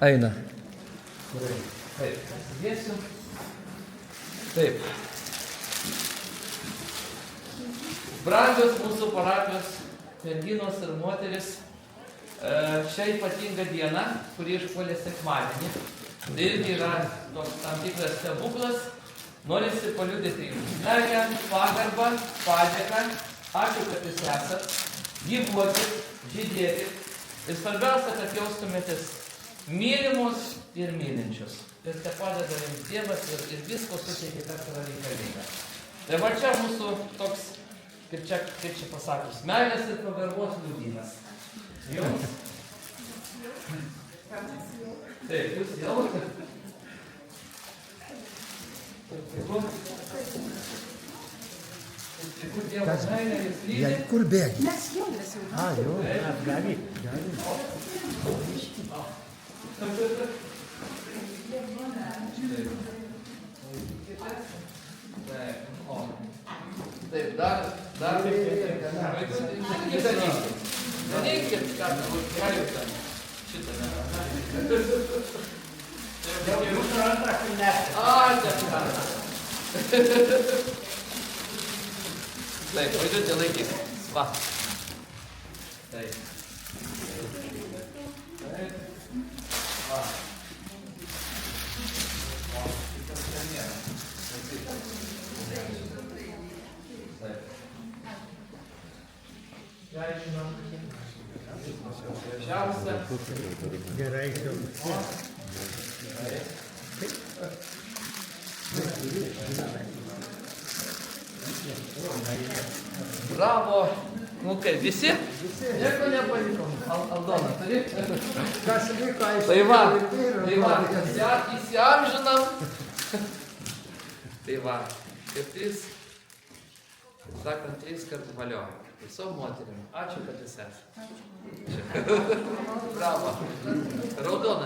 Eina. Taip, pasidėsiu. Taip. Brangios mūsų parapijos merginos ir moteris, šią ypatingą dieną, kuri išpuolė sekmadienį, tai irgi yra toks tam tikras stebuklas, norisi paliudyti jums meilę, pagarbą, padėką, ačiū, kad jūs esat, gyvuokit, žydėkit ir svarbiausia, kad jaustumėtės mylimus ir mylinčius. Ir te padeda jums Dievas ir visko suteikia, kas yra reikalinga. Tai va čia mūsų toks, kaip čia pasakius, meilės ir pagarbos liudymas. Jums? Taip, jūs jau? Tikiu Dievo meilę, jūs lydi? Kur bėgi? Mes jau visi. Jau, gali. Taip, dar nereikėt, ką galite šitą Taip, važiuoti laikyk. Va. Taip. Va. Gerai. Bravo. Nu kaip, visi? Nieko nepalikom. Aldona, turi? Kas liko, aišku. Tai va, įsiamžinam. Tai va, kaip trys, sakant, 3 kartų valio. Visom moterim. Ačiū, kad jūs esate. Bravo. Raudona.